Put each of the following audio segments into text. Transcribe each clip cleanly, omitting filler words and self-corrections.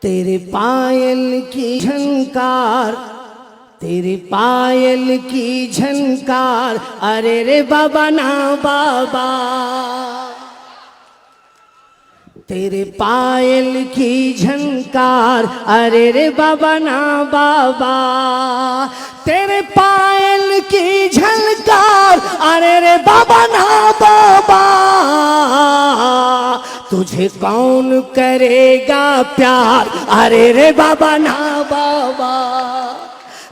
तेरे पायल की झनकार, तेरे पायल की झनकार, अरे रे बाबा ना बाबा। तेरे पायल की झनकार, अरे रे बाबा ना बाबा। तेरे पायल की झनकार, अरे रे बाबा ना बाबा। तुझे कौन करेगा प्यार, अरे रे बाबा ना बाबा।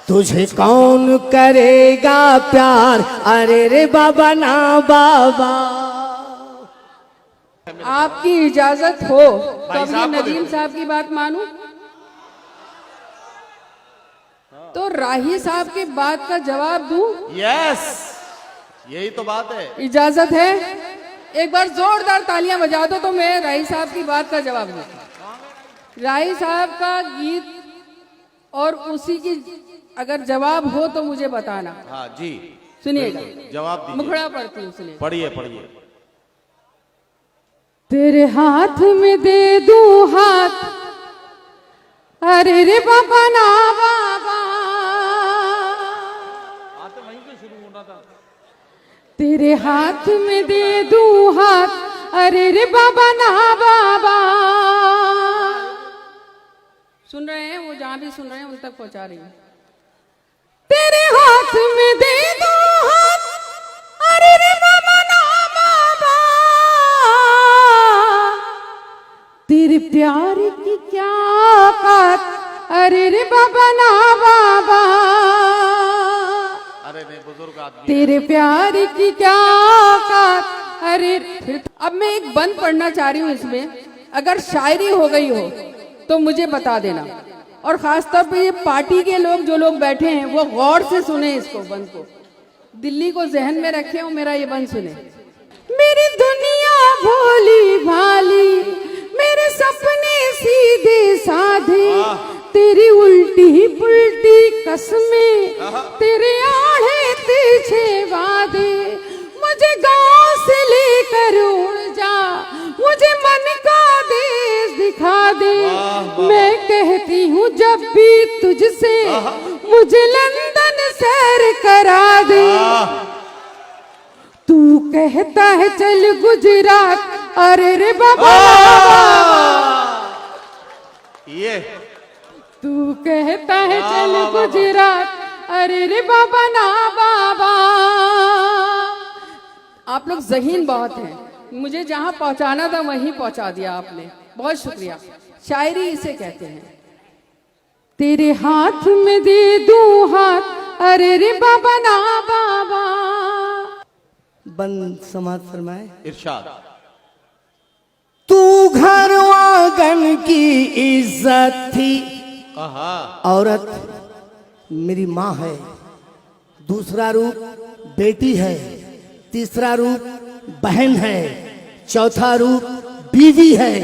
तुझे कौन करेगा प्यार, अरे रे बाबा ना बाबा। आपकी इजाजत हो तो अब ये नदीम साहब की बात मानूं? तो राही साहब की बात का जवाब दूं? यस, यही तो बात है। इजाजत है? एक बार जोरदार तालियां बजा दो तो मैं राही साहब की बात का जवाब दूं। राही साहब का गीत और उसी की अगर जवाब हो तो मुझे बताना। हाँ जी, सुनिएगा, जवाब दीजिए। मुखड़ा पढ़ती हूँ, सुनिए। पढ़िए पढ़िए। तेरे हाथ में दे दूं हाथ, अरे रे बाबा ना बाबा। तो वहीं से शुरू होना था। तेरे हाथ में दे दूं हाथ, अरे रे बाबा ना बाबा। सुन रहे हैं? वो जहां भी सुन रहे हैं उन तक पहुंचा रही हूं। तेरे हाथ में दे दूं हाथ, अरे रे बाबा ना बाबा। तेरे प्यार की क्या बात, अरे रे बाबा ना बाबा। अरे नहीं, बुजुर्ग आदमी। तेरे प्यार की क्या बात, अरे फिर अब मैं एक बंद पढ़ना चाह रही हूँ इसमें। अगर शायरी हो गई हो तो मुझे बता देना, और खासतौर पे ये पार्टी के लोग जो लोग बैठे हैं वो गौर से सुने इसको, बंद को दिल्ली को जहन में रखे और मेरा ये बंद सुने। मेरी दुनिया भोली भाली, मेरे सपने सीधे साधे, तेरी उल्टी पुल्टी कसमें, तेरे आड़े पीछे वादे। मुझे गांव से लेकर उड़ जा, मुझे मन का देश दिखा दे। मैं कहती हूँ जब भी तुझसे, मुझे लंदन सैर करा दे। तू कहता है चल गुजरात, अरे रे बाबा। ये तू कहता है चल गुजरात, अरे रे बाबा ना बाबा। आप लोग ज़हीन बहुत हैं, मुझे जहां पहुंचाना था वहीं पहुंचा दिया आपने, बहुत शुक्रिया। शायरी इसे कहते हैं। तेरे हाथ में दे दूं हाथ, अरे रे बाबा ना बाबा। बंद समाज फरमाए। इरशाद। तू घर आंगन की इज्जत थी, औरत मेरी माँ है। दूसरा रूप बेटी है, तीसरा रूप बहन है, चौथा रूप बीवी है,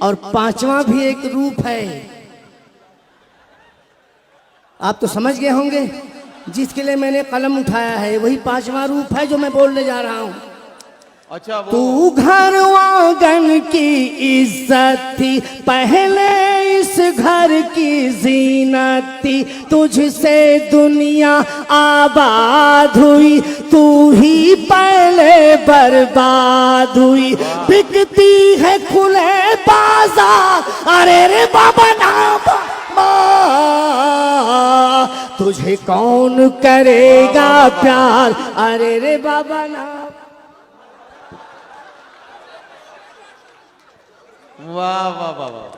और पांचवा भी एक रूप है। आप तो समझ गए होंगे जिसके लिए मैंने कलम उठाया है, वही पांचवा रूप है जो मैं बोलने जा रहा हूं। अच्छा, वो तू घर आंगन की इज्जत थी, पहले इस घर की जीनत थी। तुझसे दुनिया आबाद हुई, तू ही पहले बर्बाद हुई। बिकती है खुले बाजार, अरे रे बाबा ना बाबा। तुझे कौन करेगा प्यार, अरे रे बाबा ना। वाह वाह वाह वाह।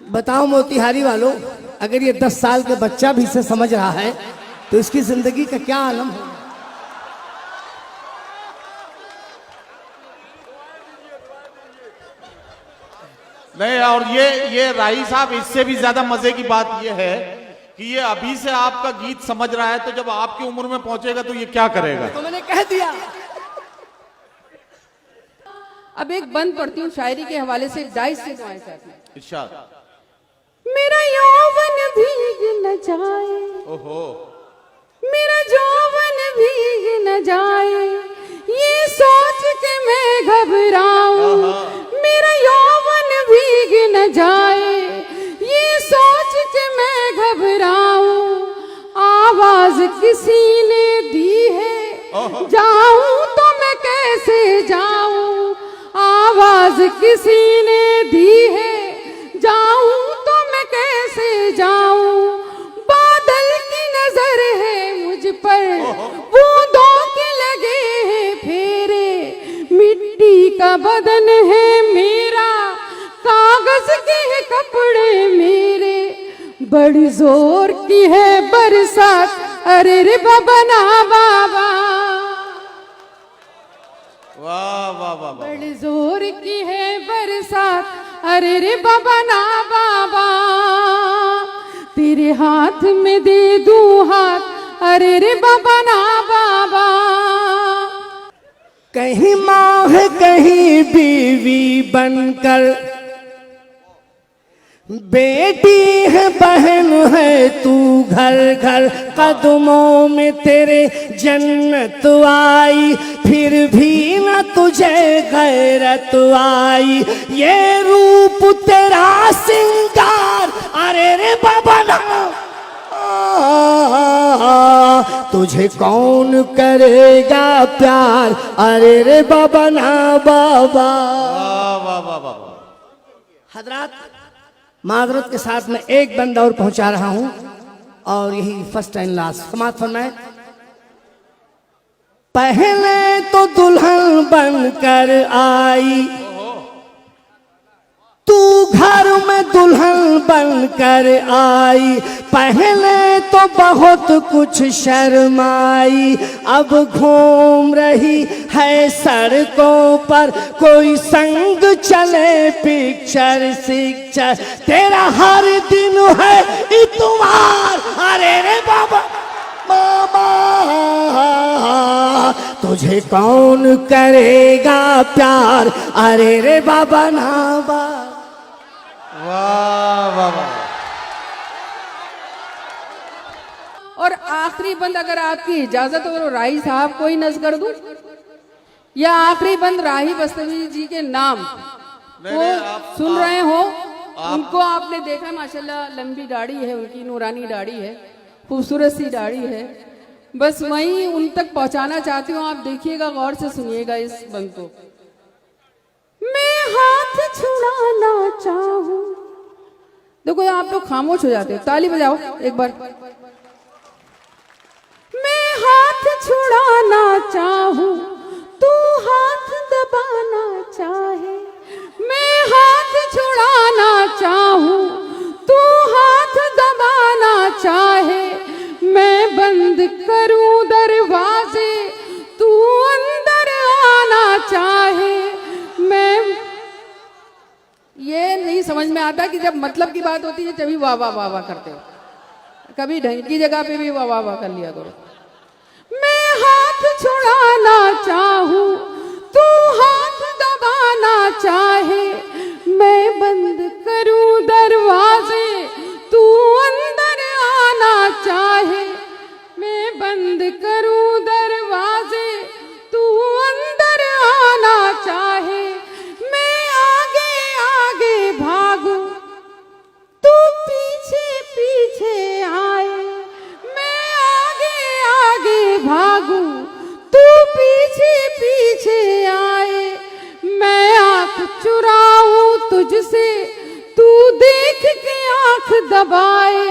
बताओ मोतिहारी वालों, अगर ये 10 साल के बच्चा भी इसे समझ रहा है तो इसकी जिंदगी का क्या आलम होगा। नहीं, और ये राही साहब, इससे भी ज्यादा मजे की बात ये है कि ये अभी से आपका गीत समझ रहा है, तो जब आपकी उम्र में पहुंचेगा तो ये क्या करेगा। तो मैंने कह दिया। अब एक बंद पढ़ती हूँ शायरी के हवाले से, डाइस से दुआएं चाहती हूँ। इरशाद। मेरा यौवन भीग न जाए, ओहो, मेरा यौवन भीग न जाए, ये सोच के मैं घबराऊं। मेरा यौवन भीग न जाए, कि मैं घबराऊं, आवाज किसी ने दी है, जाऊं तो मैं कैसे जाऊं, आवाज किसी ने दी है, जाऊं तो मैं कैसे जाऊं, बादल की नजर है मुझ पर, बूंदों के लगे हैं फेरे, मिट्टी का बदन है मेरा, कागज के हैं कपड़े मेरे, बड़ी जोर की है बरसात, अरे रे बाबा ना बाबा, वाह वाह वाह वाह। बड़ी जोर की है बरसात, अरे रे बाबा ना बाबा, तेरे हाथ में दे दूं हाथ, अरे रे बाबा ना बाबा। कहीं माँ है कहीं बीवी बनकर, बेटी है बहन है तू घर घर, कदमों में तेरे जन्नत आई, फिर भी न तुझे गैरत आई, ये रूप तेरा सिंगार, अरे रे बाबा ना, तुझे कौन करेगा प्यार, अरे रे बाबा ना बाबा। वाह वाह वाह वाह। हजरात, माजरत के साथ मैं एक बंद और पहुंचा रहा हूं, और यही फर्स्ट एंड लास्ट समाप्त फरमाए। पहले तो दुल्हन बनकर आई, तू घर में दुल्हन बनकर आई, पहले तो बहुत कुछ शर्माई, अब घूम रही है सड़कों पर, कोई संग चले पिक्चर सिक्चर, तेरा हर दिन है इतवार, अरे रे बाबा बाबा, तुझे कौन करेगा प्यार, अरे रे बाबा ना बा। वाह वाह वाह। और आखिरी बंद अगर आपकी इजाजत हो तो राही साहब को ही नज़ कर दूं, या आखिरी बंद राही बस्तवी जी के नाम वो सुन रहे हो, उनको आपने देखा माशाल्लाह, लंबी दाढ़ी है उनकी, नूरानी दाढ़ी है, खूबसूरत सी दाढ़ी है, बस वहीं उन तक पहुंचाना चाहती हूँ। आप देखिएगा, गौर से सुनिएगा इस बंद को। मैं हाथ छुड़ाना चाहूं, देखो आप लोग खामोश हो जाते हो, ताली बजाओ एक बार। मैं हाथ छुड़ाना चाहूं, तू हाथ दबाना चाहे, मैं हाथ छुड़ाना चाहूं, तू हाथ दबाना चाहे, मैं बंद करूं दरवाजे, तू अंदर आना चाहे, मैं ये नहीं समझ में आता कि जब मतलब की बात होती है तभी वाह वाह वाह वाह करते हो, कभी ढंग की जगह पे भी वाह वाह वाह कर लिया करो। मैं हाथ छुड़ाना चाहूं, तू हाथ दबाना चाहे, मैं बंद करूं दरवाजे, तू अंदर आना चाहे, मैं बंद करूं दरवाजे, तू अंदर आना चाहे, मैं आगे आगे भागूं, तू पीछे पीछे आए, मैं आगे आगे भागूं, तू पीछे पीछे आए, मैं आंख चुराऊं तुझसे, तू देख के आंख दबाए,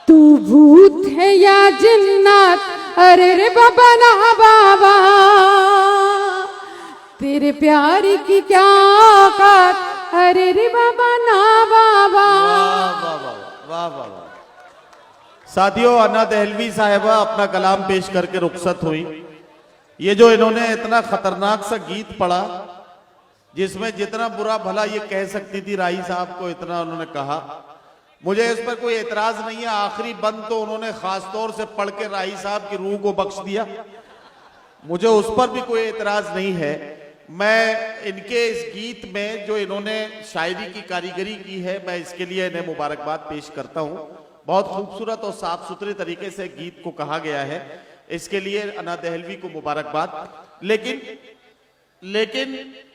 तू भूत है या जिन्नात, अरे रे बाबा ना बाबा, तेरे प्यार की क्या औकात, अरे रे बाबा ना बाबा। वाह वाह वाह वाह वाह। साथियों, अन्ना दहलवी साहिबा अपना कलाम पेश करके रुखसत हुई। ये जो इन्होंने इतना खतरनाक सा गीत पढ़ा, जिसमें जितना बुरा भला ये कह सकती थी राही साहब को, इतना उन्होंने कहा। मुझे इस पर कोई एतराज नहीं है। आखिरी बंद तो उन्होंने खास तौर से पढ़ के राही साहब की रूह को बख्श दिया, मुझे उस पर भी कोई एतराज नहीं है। मैं इनके इस गीत में जो इन्होंने शायरी की कारीगरी की है, मैं इसके लिए इन्हें मुबारकबाद पेश करता हूं। बहुत खूबसूरत और साफ सुथरे तरीके से गीत को कहा गया है, इसके लिए अन्ना दहलवी को मुबारकबाद। लेकिन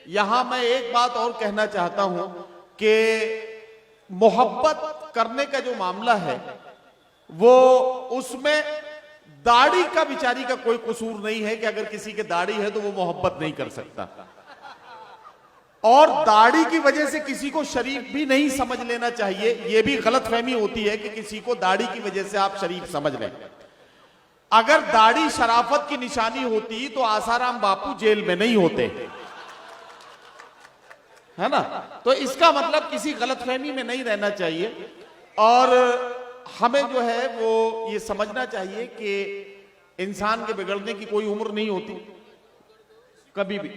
यहां मैं एक बात और कहना चाहता हूं कि मोहब्बत करने का जो मामला है वो उसमें दाढ़ी का बिचारी का कोई कसूर नहीं है कि अगर किसी के दाढ़ी है तो वो मोहब्बत नहीं कर सकता, और दाढ़ी की वजह से किसी को शरीफ भी नहीं समझ लेना चाहिए। यह भी गलतफहमी होती है कि किसी को दाढ़ी की वजह से आप शरीफ समझ लें। अगर दाढ़ी शराफत की निशानी होती तो आसाराम बापू जेल में नहीं होते, है ना। तो इसका मतलब किसी गलतफहमी में नहीं रहना चाहिए, और हमें जो है वो ये समझना चाहिए कि इंसान के बिगड़ने की कोई उम्र नहीं होती कभी भी।